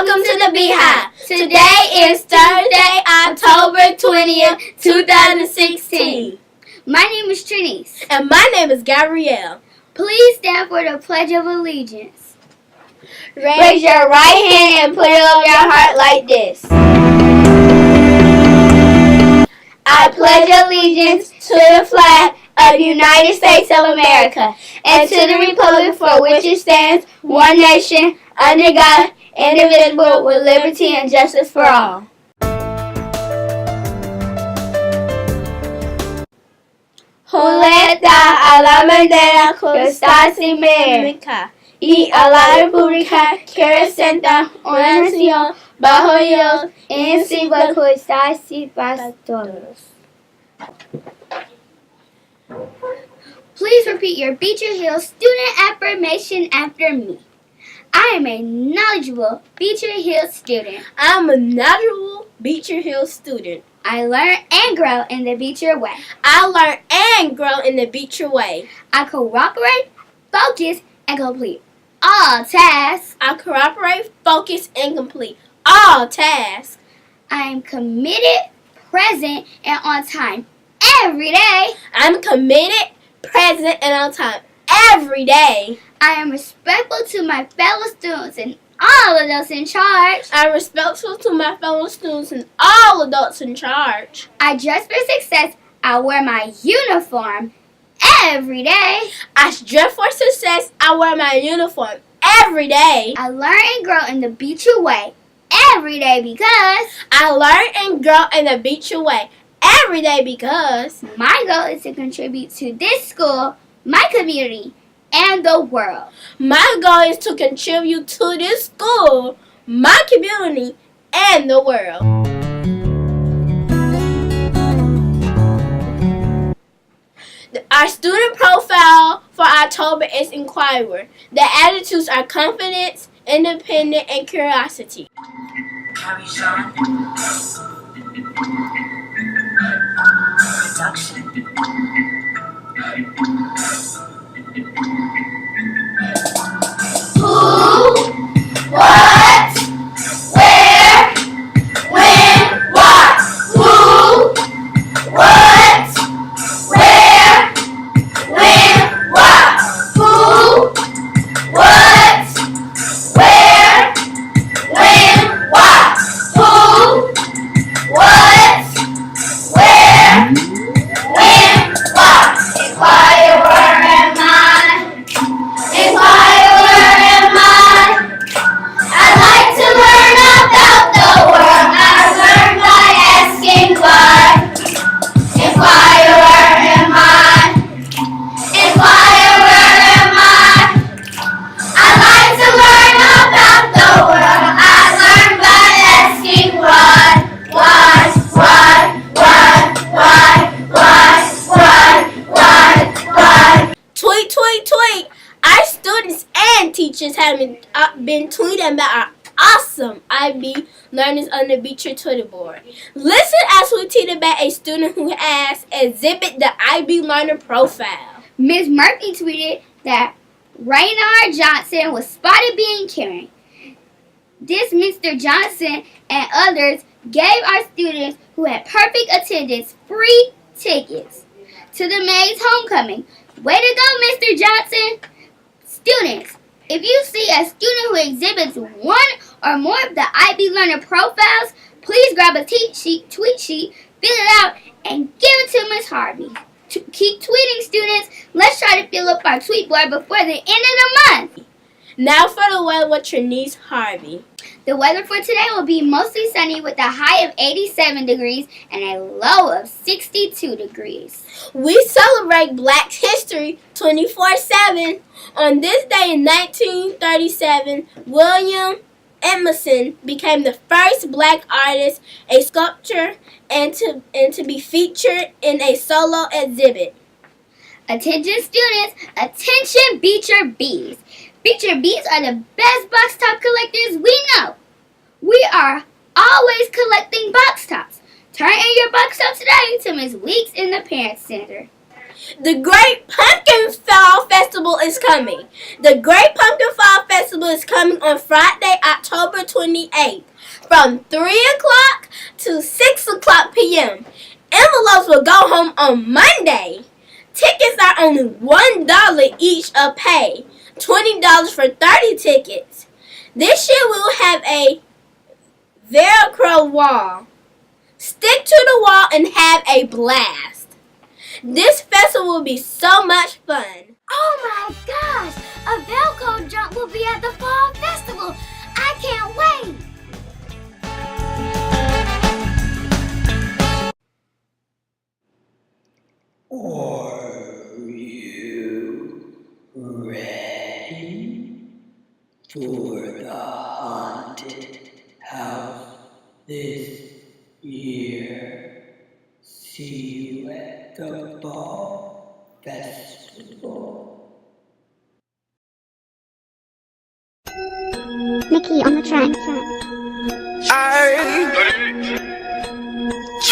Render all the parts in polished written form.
welcome to the Beehive. Today is Thursday, October 20th, 2016. My name is Trinice. And my name is Gabrielle. Please stand for the Pledge of Allegiance. Raise your right hand and put it over your heart like this. I pledge allegiance to the flag of the United States of America and to the republic for which it stands, one nation, under God, indivisible, with liberty and justice for all. Julieta a la bandera que está sin América y a la república que representa una nación bajo Dios indivisible con estados y paz todos. Please repeat your Beecher Hill student affirmation after me. I am a knowledgeable Beecher Hill student. I'm a knowledgeable Beecher Hill student. I learn and grow in the Beecher way. I learn and grow in the Beecher way. I cooperate, focus, and complete all tasks. I cooperate, focus, and complete all tasks. I am committed, present, and on time every day. I'm committed, present, and on time every day. I am respectful to my fellow students and all adults in charge. I'm respectful to my fellow students and all adults in charge. I dress for success. I wear my uniform every day. I dress for success. I wear my uniform every day. I learn and grow in the Beecher way every day because I learn and grow in the Beecher way every day because my goal is to contribute to this school, my community, and the world. My goal is to contribute to this school, my community, and the world. Our student profile for October is Inquirer. The attitudes are confidence, independent, and curiosity. Production. Who, what, where, when, what? Who, what, where, when, what? Who, what, where, when, what? Who, what, where, when, what? Inquirer am I. Inquirer am I. I like to learn about the world. I learn by asking why. Inquirer am I. Inquirer am I. I like to learn about the world. I learn by asking why. Why? Tweet, tweet, tweet. Our students and teachers have been tweeting about our awesome IB learners on the Beecher Twitter board. Listen as we tweet about a student who has exhibit the IB learner profile. Ms. Murphy tweeted that Raynard Johnson was spotted being carrying. This Mr. Johnson and others gave our students who had perfect attendance free tickets to the Mays homecoming. Way to go, Mr. Johnson! Students, if you see a student who exhibits one or more of the IB learner profiles, please grab a tweet sheet, fill it out, and give it to Ms. Harvey. Keep tweeting, students. Let's try to fill up our tweet board before the end of the month. Now for the weather with Trinice Harvey. The weather for today will be mostly sunny with a high of 87 degrees and a low of 62 degrees. We celebrate Black History 24/7. On this day in 1937, William Emerson became the first Black artist, a sculptor, and to be featured in a solo exhibit. Attention students, attention Beecher Bees. Beecher Bees are the best box top collectors we know. We are always collecting box tops. Turn in your box top today to Ms. Weeks in the Parent Center. The Great Pumpkin Fall Festival is coming. The Great Pumpkin Fall Festival is coming on Friday, October 20th 28th from 3 o'clock to 6 o'clock p.m. Envelopes will go home on Monday. Tickets are only $1 each a pay, $20 for 30 tickets. This year we will have a Velcro wall. Stick to the wall and have a blast. This festival will be so much fun. Oh my gosh! A Velcro jump will be at the Fall Festival. I can't wait! Are you ready for the haunted house this year? See you at the Fall Festival. Mickey on the track.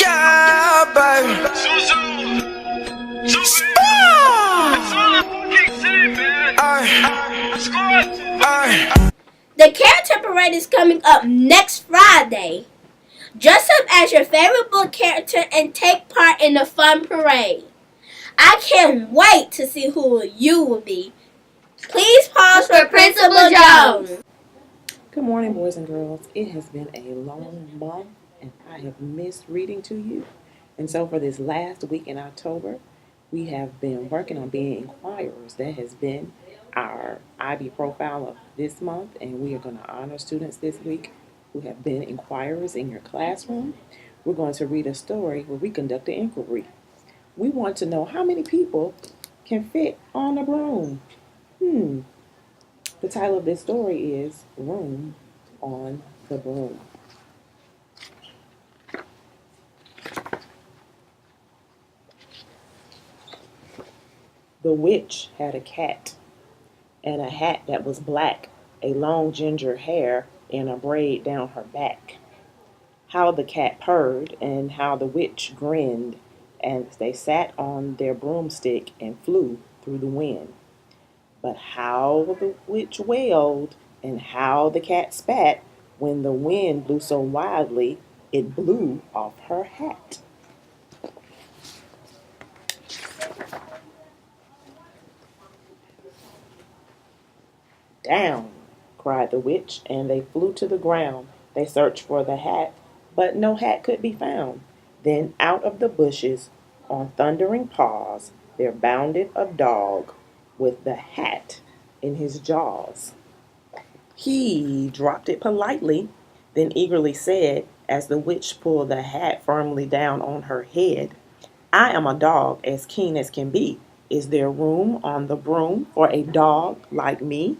Yeah, baby. The character parade is coming up next Friday. Dress up as your favorite book character and take part in the fun parade. I can't wait to see who you will be. Please pause for Principal Jones. Good morning, boys and girls. It has been a long month, and I have missed reading to you. And so for this last week in October, we have been working on being inquirers. That has been our IB profile of this month, and we are going to honor students this week who have been inquirers in your classroom. We're going to read a story where we conduct an inquiry. We want to know how many people can fit on a broom. The title of this story is Room on the Broom. The witch had a cat and a hat that was black, a long ginger hair, and a braid down her back. How the cat purred and how the witch grinned as they sat on their broomstick and flew through the wind. But how the witch wailed and how the cat spat when the wind blew so wildly it blew off her hat. Down, cried the witch, and they flew to the ground. They searched for the hat, but no hat could be found. Then out of the bushes, on thundering paws, there bounded a dog with the hat in his jaws. He dropped it politely, then eagerly said, as the witch pulled the hat firmly down on her head, I am a dog as keen as can be. Is there room on the broom for a dog like me?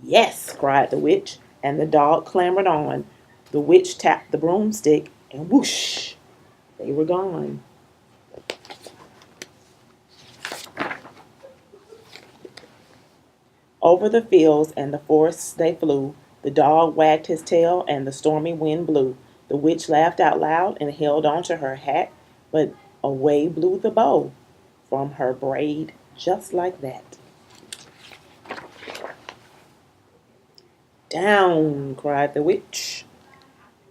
Yes, cried the witch, and the dog clambered on. The witch tapped the broomstick, and whoosh, they were gone. Over the fields and the forests they flew. The dog wagged his tail, and the stormy wind blew. The witch laughed out loud and held on to her hat, but away blew the bow from her braid just like that. Down, cried the witch,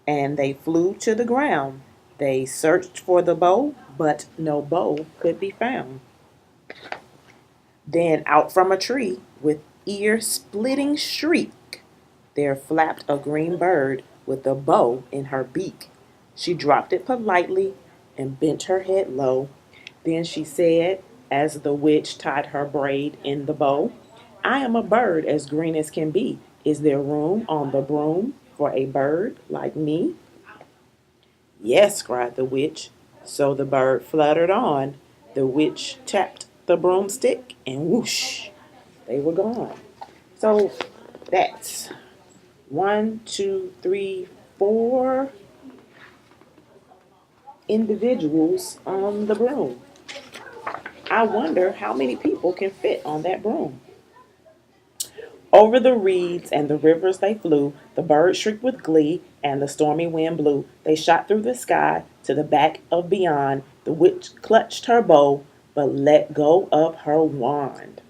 and they flew to the ground. They searched for the bow, but no bow could be found. Then out from a tree, with ear-splitting shriek, there flapped a green bird with a bow in her beak. She dropped it politely and bent her head low. Then she said, as the witch tied her braid in the bow, I am a bird as green as can be. Is there room on the broom for a bird like me? Yes, cried the witch. So the bird fluttered on. The witch tapped the broomstick, and whoosh, they were gone. So that's 1, 2, 3, 4 individuals on the broom. I wonder how many people can fit on that broom. Over the reeds and the rivers they flew, the birds shrieked with glee, and the stormy wind blew. They shot through the sky to the back of beyond. The witch clutched her bow, but let go of her wand.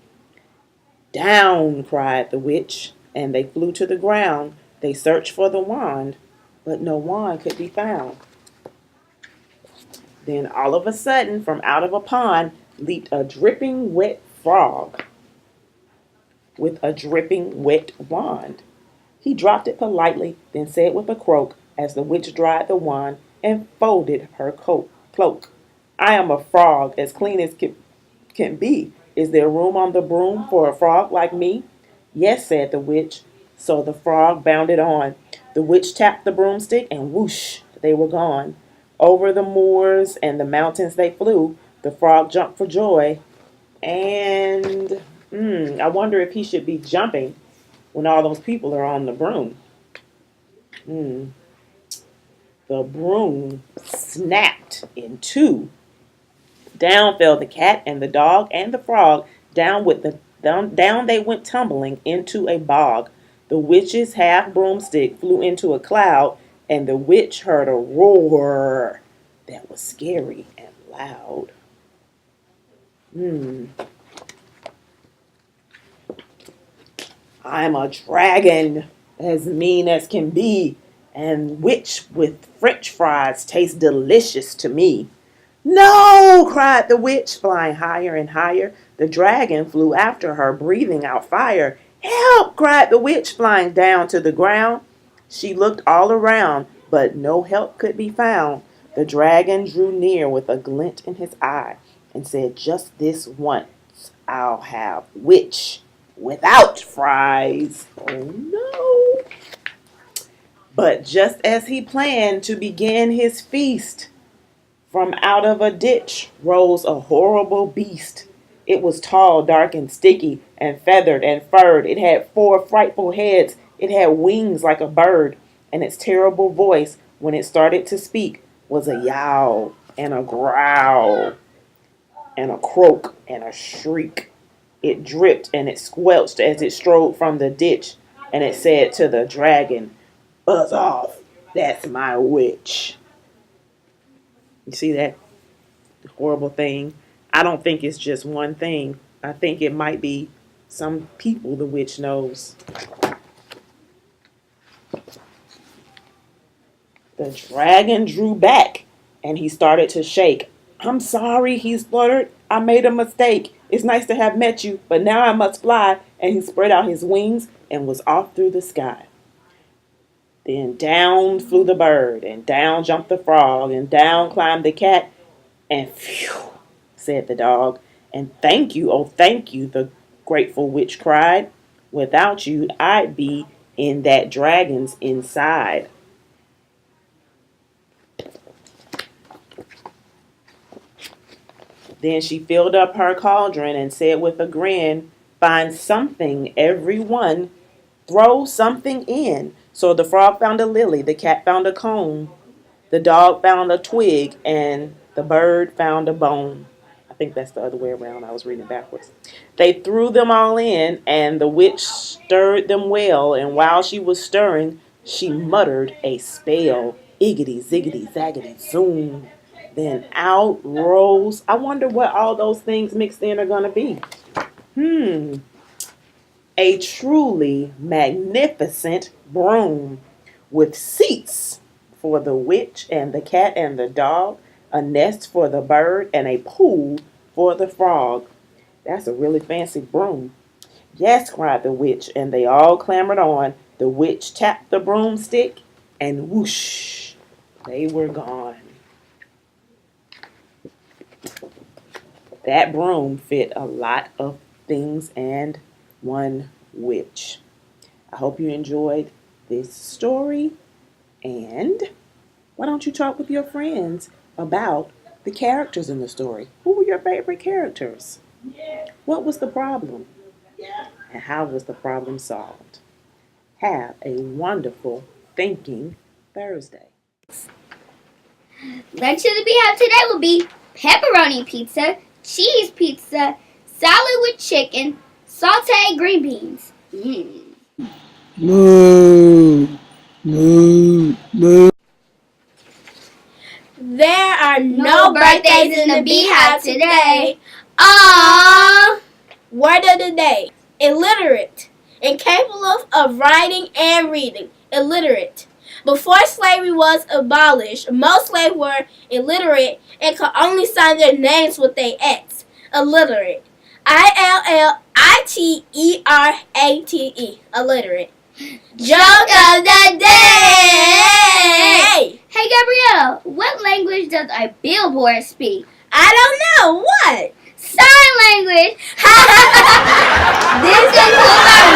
Down, cried the witch, and they flew to the ground. They searched for the wand, but no wand could be found. Then all of a sudden, from out of a pond, leaped a dripping wet frog with a dripping wet wand. He dropped it politely, then said with a croak, as the witch dried the wand and folded her cloak, "I am a frog, as clean as can be. Is there room on the broom for a frog like me?" "Yes," said the witch. So the frog bounded on. The witch tapped the broomstick, and whoosh, they were gone. Over the moors and the mountains they flew. The frog jumped for joy. And I wonder if he should be jumping when all those people are on the broom. The broom snapped in two. Down fell the cat and the dog and the frog. Down they went tumbling into a bog. The witch's half broomstick flew into a cloud, and the witch heard a roar that was scary and loud. "I'm a dragon, as mean as can be, and which with French fries tastes delicious to me." "No!" cried the witch, flying higher and higher. The dragon flew after her, breathing out fire. "Help!" cried the witch, flying down to the ground. She looked all around, but no help could be found. The dragon drew near with a glint in his eye and said, "Just this once I'll have witch without fries." Oh no! But just as he planned to begin his feast, from out of a ditch rose a horrible beast. It was tall, dark, and sticky, and feathered and furred. It had 4 frightful heads. It had wings like a bird, and its terrible voice, when it started to speak, was a yowl and a growl and a croak and a shriek. It dripped and it squelched as it strode from the ditch, and it said to the dragon, "Buzz off, that's my witch." You see that horrible thing? I don't think it's just one thing. I think it might be some people the witch knows. The dragon drew back and he started to shake. "I'm sorry," he spluttered. "I made a mistake. It's nice to have met you, but now I must fly." And he spread out his wings and was off through the sky. Then down flew the bird, and down jumped the frog, and down climbed the cat, and phew, said the dog. "And thank you, oh thank you," the grateful witch cried. "Without you, I'd be in that dragon's inside." Then she filled up her cauldron and said with a grin, "Find something, everyone. Throw something in." So the frog found a lily, the cat found a comb, the dog found a twig, and the bird found a bone. I think that's the other way around. I was reading backwards. They threw them all in, and the witch stirred them well. And while she was stirring, she muttered a spell. Iggity, ziggity, zaggity, zoom. Then out rose. I wonder what all those things mixed in are going to be. A truly magnificent broom with seats for the witch and the cat and the dog, a nest for the bird, and a pool for the frog. That's a really fancy broom. "Yes," cried the witch, and they all clambered on. The witch tapped the broomstick, and whoosh, they were gone. That broom fit a lot of things and one witch. I hope you enjoyed this story, and why don't you talk with your friends about the characters in the story? Who were your favorite characters? What was the problem? And how was the problem solved? Have a wonderful Thinking Thursday. Lunch of the Beehive today will be pepperoni pizza, cheese pizza, salad with chicken, sauteed green beans. Moo, moo, moo. There are no birthdays in the Beehive today. Aww. Word of the day: illiterate, incapable of writing and reading. illiterate. Before slavery was abolished, most slaves were illiterate and could only sign their names with a X. Illiterate. ILLITERATE. Illiterate. Joke of the day! Hey, Gabrielle, what language does a billboard speak? I don't know. What? Sign language! This concludes our